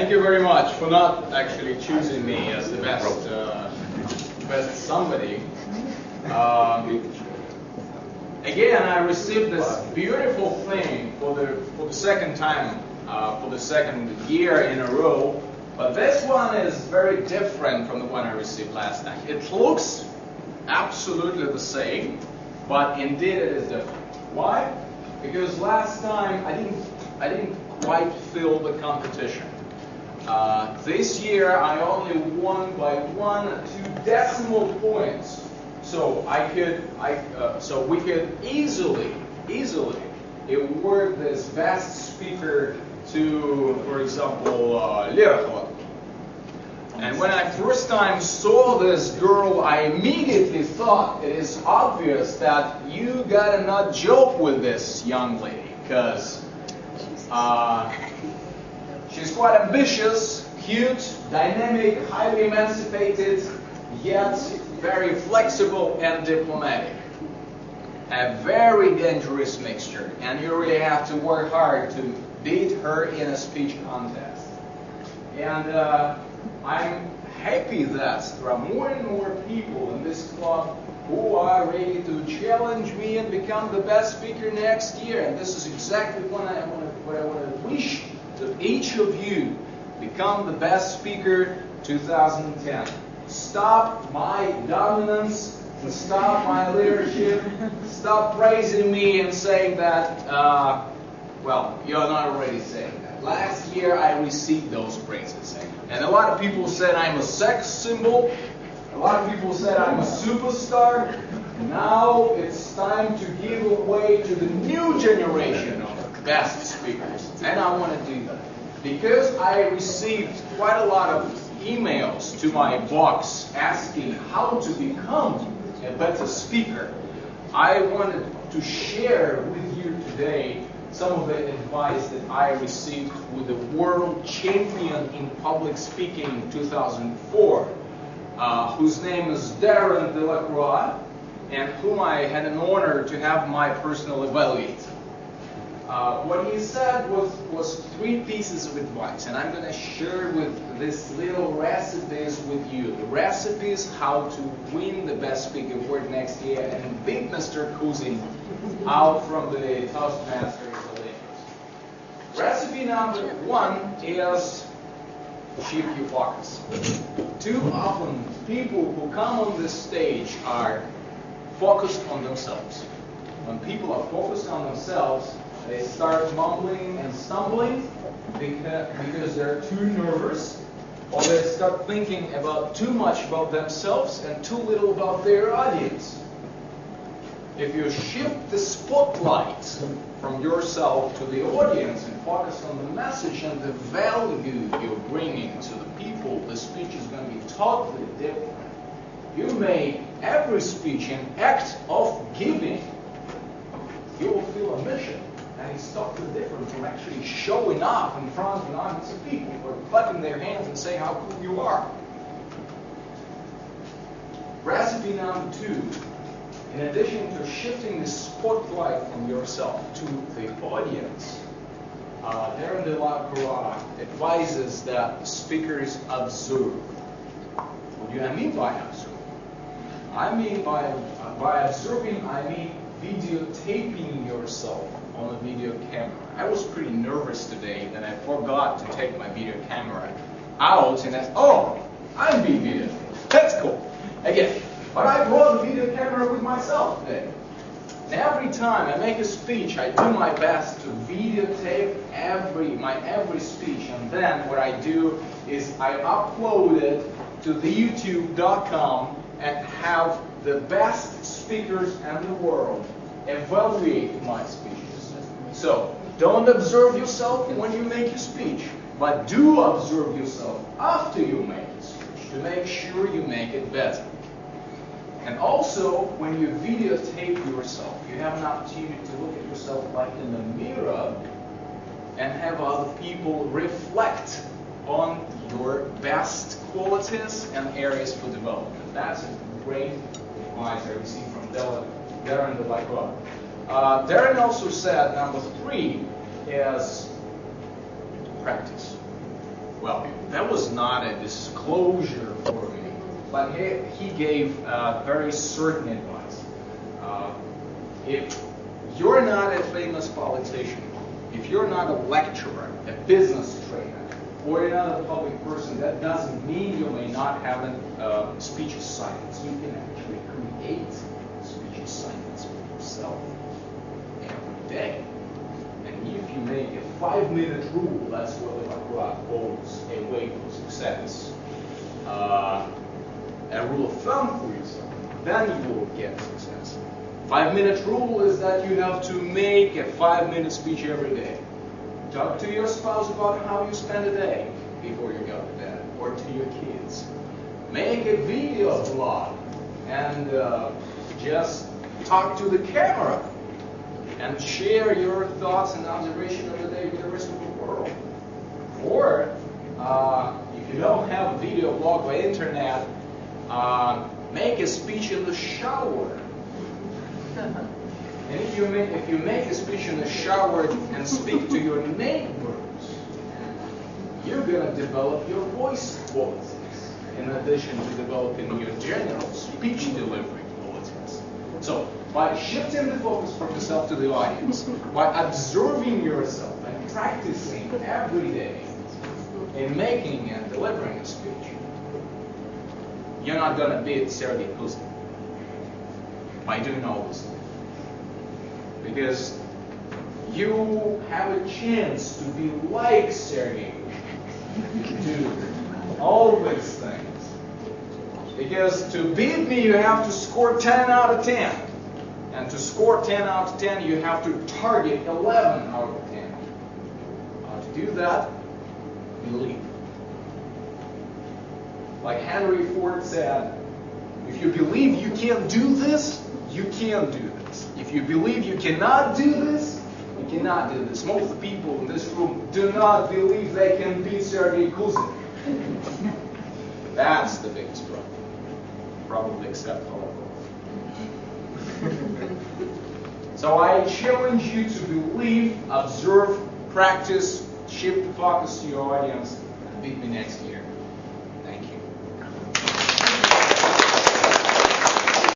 Thank you very much for not actually choosing me as the best somebody. Again, I received this beautiful thing for the second time, for the second year in a row. But this one is very different from the one I received last time. It looks absolutely the same, but indeed it is different. Why? Because last time I didn't quite fill the competition. This year I only won by 1 or 2 decimal points. So we could easily award this best speaker to, for example, Lerchova. And when I first time saw this girl, I immediately thought it is obvious that you gotta not joke with this young lady, because she's quite ambitious, cute, dynamic, highly emancipated, yet very flexible and diplomatic. A very dangerous mixture, and you really have to work hard to beat her in a speech contest. And I'm happy that there are more and more people in this club who are ready to challenge me and become the best speaker next year. And this is exactly what I want to wish to each of you. Become the best speaker 2010. Stop my dominance, and stop my leadership, stop praising me and saying that, well, you're not already saying that. Last year I received those praises. And a lot of people said I'm a sex symbol. A lot of people said I'm a superstar. Now it's time to give away to the new generation of best speakers. And I want to do that. Because I received quite a lot of emails to my box asking how to become a better speaker, I wanted to share with you today some of the advice that I received with the world champion in public speaking in 2004, whose name is Darren Delacroix, and whom I had an honor to have my personal evaluator. What he said was 3 pieces of advice, and I'm going to share with these little recipes with you. The recipes how to win the Best Speaker Award next year and beat Mr. Kuzin out from the Toastmasters Olympics. Recipe number 1 is shift your focus. Too often, people who come on this stage are focused on themselves. When people are focused on themselves, they start mumbling and stumbling because they're too nervous, or they start thinking too much about themselves and too little about their audience. If you shift the spotlight from yourself to the audience and focus on the message and the value you're bringing to the people, the speech is going to be totally different. You make every speech an act of giving. You will feel a mission. And it's totally different from actually showing off in front of an audience of people or clapping their hands and saying how cool you are. Recipe number 2. In addition to shifting the spotlight from yourself to the audience, Darren Delacroix advises that speakers observe. What do I mean by observe? I mean by observing, I mean videotaping yourself on a video camera. I was pretty nervous today that I forgot to take my video camera out, and I'm being videotaped. That's cool. Again, but I brought the video camera with myself today. And every time I make a speech, I do my best to videotape every speech, and then what I do is I upload it to the YouTube.com and have the best speakers in the world evaluate my speeches. So, don't observe yourself when you make your speech, but do observe yourself after you make a speech to make sure you make it better. And also, when you videotape yourself, you have an opportunity to look at yourself like in the mirror and have other people reflect on your best qualities and areas for development. That's a great advice I received from Darren Delacroix. Darren also said number 3 is practice. Well, that was not a disclosure for me, but he gave very certain advice. If you're not a famous politician, if you're not a lecturer, a business trainer, or you're not a public person, that doesn't mean you may not have a speech assignments. You can actually create speech assignments for yourself every day. And if you make a 5-minute rule, that's what the McGrath calls a way to success, a rule of thumb for yourself, then you will get success. 5-minute rule is that you have to make a 5-minute speech every day. Talk to your spouse about how you spend a day before you go to bed, or to your kids. Make a video blog and just talk to the camera and share your thoughts and observations of the day with the rest of the world. Or, if you don't have a video blog or internet, make a speech in the shower. And if you make a speech in the shower and speak to your neighbors, you're going to develop your voice qualities in addition to developing your general speech delivery qualities. So, by shifting the focus from yourself to the audience, by observing yourself and practicing every day in making and delivering a speech, you're not going to beat Serge Kuzin by doing all this. Because you have a chance to be like Sergey, do all these things. Because to beat me, you have to score 10 out of 10. And to score 10 out of 10, you have to target 11 out of 10. To do that, believe. Like Henry Ford said, if you believe you can't do this, you can do this. If you believe you cannot do this, you cannot do this. Most people in this room do not believe they can beat Serge Kuzin. That's the biggest problem. Probably except for So I challenge you to believe, observe, practice, shift the focus to your audience, and beat me next year.